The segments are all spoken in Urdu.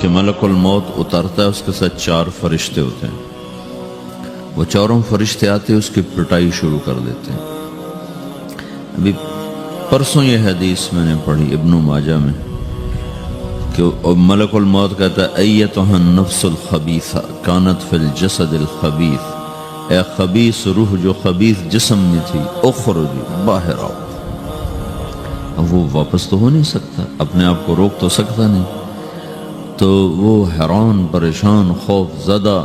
کہ ملک الموت اترتا ہے، اس کے ساتھ 4 فرشتے ہوتے ہیں. وہ چاروں فرشتے آتے اس کی پٹائی شروع کر دیتے ہیں. ابھی پرسوں یہ حدیث میں نے پڑھی ابن ماجہ میں کہ ملک الموت کہتا ہے ایتها النفس الخبیثہ کانت فی الجسد الخبیث، اے خبیث روح جو خبیث جسم میں تھی، اخرجی باہر آؤ. اب وہ واپس تو ہو نہیں سکتا، اپنے آپ کو روک تو سکتا نہیں، تو وہ حیران پریشان خوف زدہ.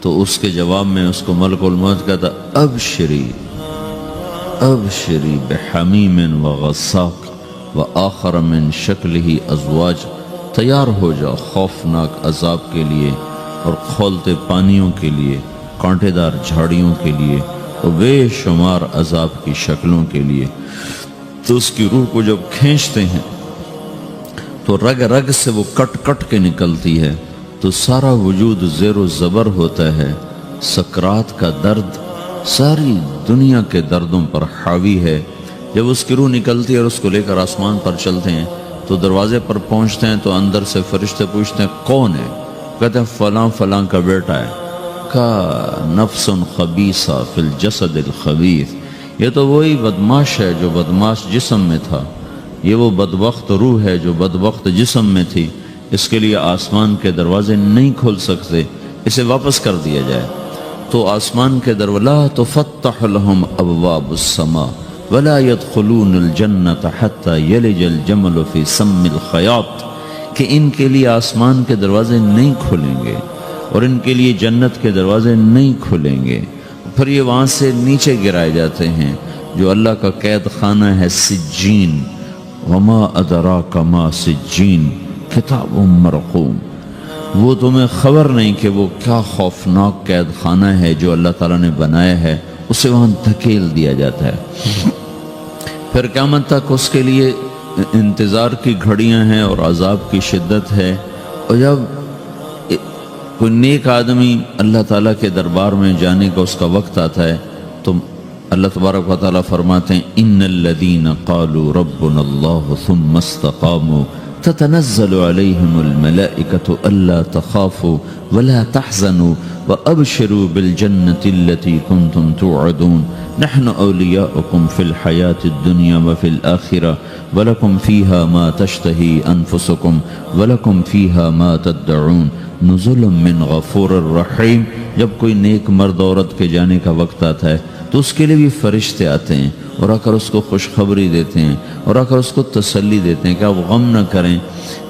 تو اس کے جواب میں اس کو ملک الموت کہتا ابشری ابشری بحمیم وغساق وآخر من شکلہ ازواج، تیار ہو جا خوفناک عذاب کے لیے اور کھولتے پانیوں کے لیے، کانٹے دار جھاڑیوں کے لیے اور بے شمار عذاب کی شکلوں کے لیے. تو اس کی روح کو جب کھینچتے ہیں تو رگ رگ سے وہ کٹ کٹ کے نکلتی ہے، تو سارا وجود زیر و زبر ہوتا ہے. سکرات کا درد ساری دنیا کے دردوں پر حاوی ہے. جب اس کی روح نکلتی ہے اور اس کو لے کر آسمان پر چلتے ہیں تو دروازے پر پہنچتے ہیں تو اندر سے فرشتے پوچھتے ہیں کون ہے؟ کہتے ہیں فلاں فلاں کا بیٹا ہے. کا نفس خبیثہ فی الجسد الخبیث، یہ تو وہی بدماش ہے جو بدماش جسم میں تھا، یہ وہ بدبخت روح ہے جو بدبخت جسم میں تھی. اس کے لیے آسمان کے دروازے نہیں کھول سکتے، اسے واپس کر دیا جائے. تو آسمان کے دروازے لا تفتح لهم ابواب السماء ولا يدخلون الجنة حتى يلج الجمل في سم الخياط، کہ ان کے لیے آسمان کے دروازے نہیں کھلیں گے اور ان کے لیے جنت کے دروازے نہیں کھلیں گے. پھر یہ وہاں سے نیچے گرائے جاتے ہیں جو اللہ کا قید خانہ ہے سجین. وما ادراک ما سجین کتاب مرقوم، وہ تمہیں خبر نہیں کہ وہ کیا خوفناک قید خانہ ہے جو اللہ تعالیٰ نے بنایا ہے، اسے وہاں دھکیل دیا جاتا ہے. پھر قیامت تک اس کے لیے انتظار کی گھڑیاں ہیں اور عذاب کی شدت ہے. اور جب کوئی نیک آدمی اللہ تعالیٰ کے دربار میں جانے کا اس کا وقت آتا ہے تو اللہ تبارک و تعالیٰ فرماتے ہیں ان الذین قالوا ربنا اللہ ثم استقاموا تتنزل علیہم الملائکۃ الا تخافوا ولا تحزنوا وابشروا بالجنة التي كنتم توعدون نحن اولیاؤکم فی الحیاة الدنیا وفی الآخرہ ولکم فیہا ما تشتہی انفسکم ولکم فیہا ما تدعون نزل من غفور الرحیم. جب کوئی نیک مرد عورت کے جانے کا وقت آتا ہے تو اس کے لیے بھی فرشتے آتے ہیں اور آ کر اس کو خوشخبری دیتے ہیں اور آ کر اس کو تسلی دیتے ہیں کہ آپ غم نہ کریں،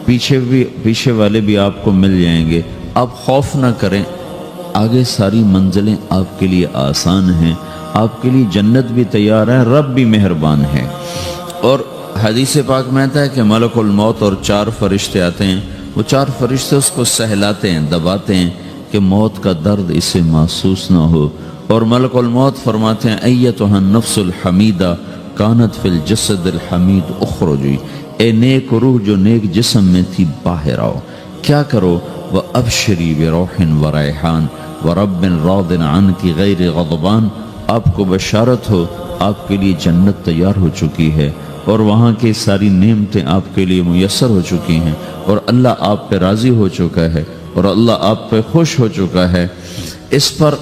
پیچھے والے بھی آپ کو مل جائیں گے، آپ خوف نہ کریں، آگے ساری منزلیں آپ کے لیے آسان ہیں، آپ کے لیے جنت بھی تیار ہے، رب بھی مہربان ہے. اور حدیث پاک میں آتا ہے کہ ملک الموت اور 4 فرشتے آتے ہیں، وہ 4 فرشتے اس کو سہلاتے ہیں، دباتے ہیں کہ موت کا درد اسے محسوس نہ ہو. اور ملک الموت فرماتے ہیں ایتها النفس الحمیدہ کانت فی الجسد الحمید اخرجی، اے نیک روح جو نیک جسم میں تھی باہر آؤ. کیا کرو؟ وابشری بروح وریحان ورب راض عنک غیر غضبان، آپ کو بشارت ہو آپ کے لیے جنت تیار ہو چکی ہے اور وہاں کی ساری نعمتیں آپ کے لیے میسر ہو چکی ہیں اور اللہ آپ پہ راضی ہو چکا ہے اور اللہ آپ پہ خوش ہو چکا ہے. اس پر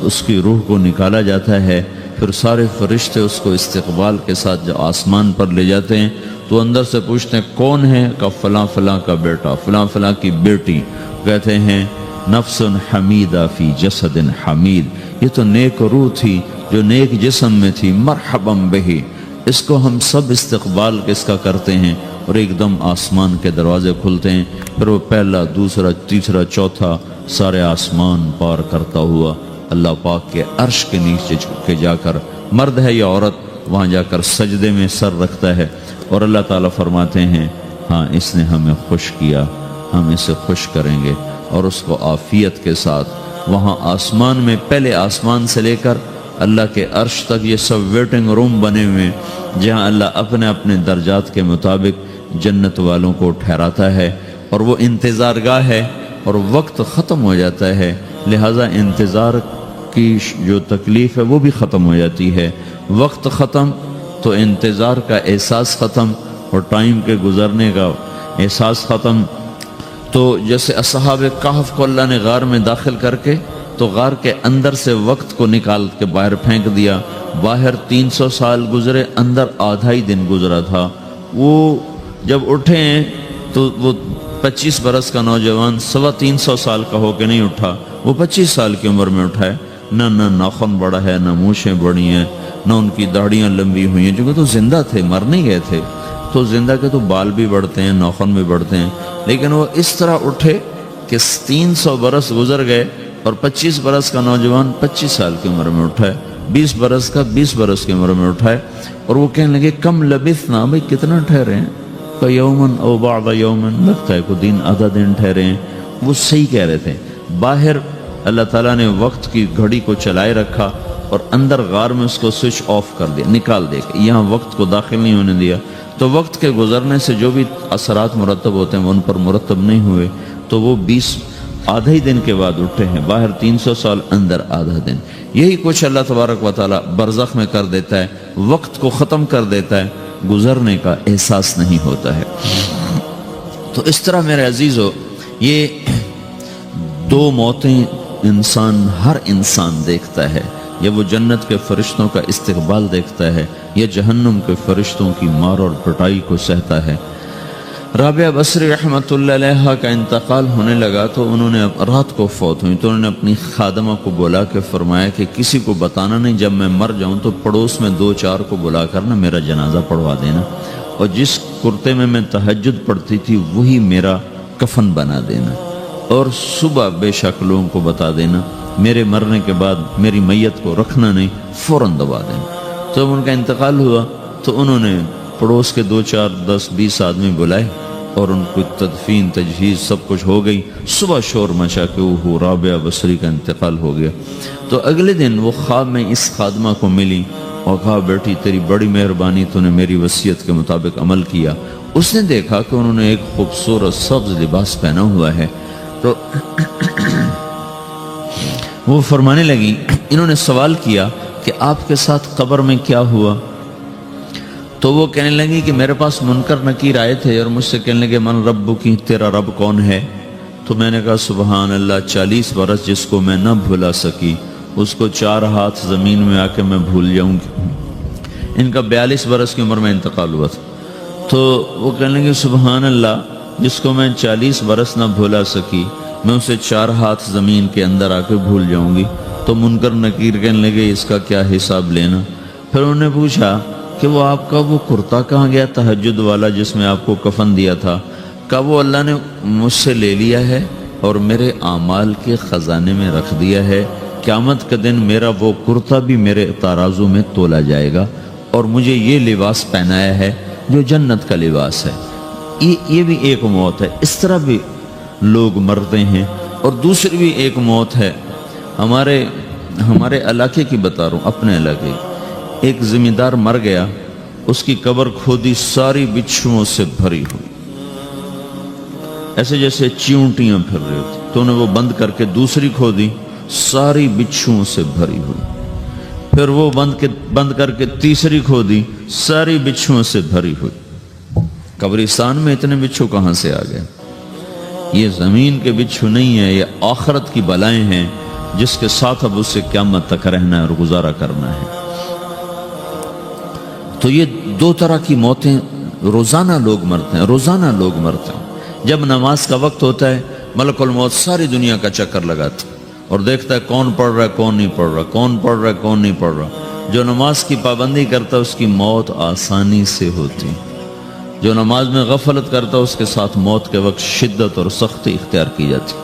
اس کی روح کو نکالا جاتا ہے. پھر سارے فرشتے اس کو استقبال کے ساتھ جب آسمان پر لے جاتے ہیں تو اندر سے پوچھتے ہیں کون ہے؟ کہ فلاں فلاں کا بیٹا، فلاں فلاں کی بیٹی. کہتے ہیں نفس حمیدہ فی جسد حمید، یہ تو نیک روح تھی جو نیک جسم میں تھی، مرحبا بہی. اس کو ہم سب استقبال کس کا کرتے ہیں اور ایک دم آسمان کے دروازے کھلتے ہیں. پھر وہ پہلا، دوسرا، تیسرا، چوتھا سارے آسمان پار کرتا ہوا اللہ پاک کے عرش کے نیچے جھک کے جا کر، مرد ہے یا عورت، وہاں جا کر سجدے میں سر رکھتا ہے اور اللہ تعالیٰ فرماتے ہیں ہاں اس نے ہمیں خوش کیا، ہم اسے خوش کریں گے. اور اس کو عافیت کے ساتھ وہاں آسمان میں، پہلے آسمان سے لے کر اللہ کے عرش تک یہ سب ویٹنگ روم بنے ہوئے جہاں اللہ اپنے اپنے درجات کے مطابق جنت والوں کو ٹھہراتا ہے. اور وہ انتظار گاہ ہے اور وقت ختم ہو جاتا ہے، لہٰذا انتظار کی جو تکلیف ہے وہ بھی ختم ہو جاتی ہے. وقت ختم تو انتظار کا احساس ختم اور ٹائم کے گزرنے کا احساس ختم. تو جیسے اصحاب کہف کو اللہ نے غار میں داخل کر کے تو غار کے اندر سے وقت کو نکال کے باہر پھینک دیا. باہر 300 سال گزرے، اندر آدھا ہی دن گزرا تھا. وہ جب اٹھے ہیں تو وہ 25 برس کا نوجوان 325 سال کا ہو کے نہیں اٹھا، وہ 25 سال کی عمر میں اٹھا ہے. نہ ناخن بڑا ہے، نہ مونچھیں بڑی ہیں، نہ ان کی داڑیاں لمبی ہوئی ہیں، جو تو زندہ تھے، مر نہیں گئے تھے. تو زندہ کے تو بال بھی بڑھتے ہیں، ناخن بھی بڑھتے ہیں، لیکن وہ اس طرح اٹھے کہ 300 برس گزر گئے اور 25 برس کا نوجوان 25 سال کی عمر میں اٹھا ہے، 20 برس کا 20 برس کی عمر میں اٹھا ہے. اور وہ کہنے لگے کم لبثنا، بھئی کتنا ٹھہرے ہیں؟ یومن او بعض یومن، لگتا ہے کوئی دن آدھا دن ٹھہرے ہیں. وہ صحیح کہہ رہے تھے. باہر اللہ تعالیٰ نے وقت کی گھڑی کو چلائے رکھا اور اندر غار میں اس کو سوئچ آف کر دیا، نکال دے کے یہاں وقت کو داخل نہیں ہونے دیا. تو وقت کے گزرنے سے جو بھی اثرات مرتب ہوتے ہیں وہ ان پر مرتب نہیں ہوئے. تو وہ 20 آدھا ہی دن کے بعد اٹھے ہیں. باہر 300 سال، اندر آدھا دن. یہی کچھ اللہ تبارک و تعالیٰ برزخ میں کر دیتا ہے، وقت کو ختم کر دیتا ہے، گزرنے کا احساس نہیں ہوتا ہے. تو اس طرح میرے عزیزو، یہ 2 موتیں ہر انسان دیکھتا ہے. یا وہ جنت کے فرشتوں کا استقبال دیکھتا ہے یا جہنم کے فرشتوں کی مار اور پٹائی کو سہتا ہے. رابعہ بصری رحمۃ اللہ علیہ کا انتقال ہونے لگا تو انہوں نے رات کو فوت ہوئی تو انہوں نے اپنی خادمہ کو بلا کے فرمایا کہ کسی کو بتانا نہیں، جب میں مر جاؤں تو پڑوس میں 2-4 کو بلا کر نا میرا جنازہ پڑھوا دینا، اور جس کرتے میں تہجد پڑھتی تھی وہی میرا کفن بنا دینا، اور صبح بے شک لوگوں کو بتا دینا میرے مرنے کے بعد میری میت کو رکھنا نہیں، فوراً دبا دینا. تو جب ان کا انتقال ہوا تو انہوں نے پڑوس کے 2-4-10-20 آدمی بلائے اور ان کو تدفین تجہیز سب کچھ ہو گئی. صبح شور مچا کہ وہ رابعہ بصری کا انتقال ہو گیا. تو اگلے دن وہ خواب میں اس خادمہ کو ملی اور کہا بیٹی تیری بڑی مہربانی، تو نے میری وصیت کے مطابق عمل کیا. اس نے دیکھا کہ انہوں نے ایک خوبصورت سبز لباس پہنا ہوا ہے. تو وہ فرمانے لگی، انہوں نے سوال کیا کہ آپ کے ساتھ قبر میں کیا ہوا؟ تو وہ کہنے لگی کہ میرے پاس منکر نکیر آئے تھے اور مجھ سے کہنے لگے من رب کی، تیرا رب کون ہے؟ تو میں نے کہا سبحان اللہ، 40 برس جس کو میں نہ بھلا سکی اس کو 4 ہاتھ زمین میں آ کے میں بھول جاؤں گی. ان کا 42 برس کی عمر میں انتقال ہوا تھا. تو وہ کہنے لگے سبحان اللہ، جس کو میں 40 برس نہ بھولا سکی میں اسے 4 ہاتھ زمین کے اندر آ کے بھول جاؤں گی. تو منکر نکیر کہنے لگے اس کا کیا حساب لینا؟ پھر انہوں نے پوچھا کہ وہ آپ کا وہ کرتا کہاں گیا تہجد والا جس میں آپ کو کفن دیا تھا؟ کہا وہ اللہ نے مجھ سے لے لیا ہے اور میرے اعمال کے خزانے میں رکھ دیا ہے. قیامت کے دن میرا وہ کرتا بھی میرے ترازو میں تولا جائے گا اور مجھے یہ لباس پہنایا ہے جو جنت کا لباس ہے. یہ بھی ایک موت ہے. اس طرح بھی لوگ مرتے ہیں. اور دوسری بھی ایک موت ہے، ہمارے علاقے کی بتا رہا ہوں، اپنے علاقے کی. ایک ذمہ دار مر گیا، اس کی قبر کھودی، ساری بچھوؤں سے بھری ہوئی، ایسے جیسے چیونٹیاں پھر رہی ہوتی. تو انہیں وہ بند کر کے دوسری کھودی، ساری بچھوؤں سے بھری ہوئی. پھر وہ بند کر کے تیسری کھودی، ساری بچھوؤں سے بھری ہوئی. قبرستان میں اتنے بچھو کہاں سے آ گئے؟ یہ زمین کے بچھو نہیں ہے، یہ آخرت کی بلائیں ہیں جس کے ساتھ اب اس سے قیامت تک رہنا ہے اور گزارا کرنا ہے. تو یہ 2 طرح کی موتیں روزانہ لوگ مرتے ہیں، روزانہ لوگ مرتے ہیں. جب نماز کا وقت ہوتا ہے ملک الموت ساری دنیا کا چکر لگاتا اور دیکھتا ہے کون پڑھ رہا ہے کون نہیں پڑھ رہا، کون پڑھ رہا ہے کون نہیں پڑھ رہا. جو نماز کی پابندی کرتا ہے اس کی موت آسانی سے ہوتی، جو نماز میں غفلت کرتا ہے اس کے ساتھ موت کے وقت شدت اور سختی اختیار کی جاتی.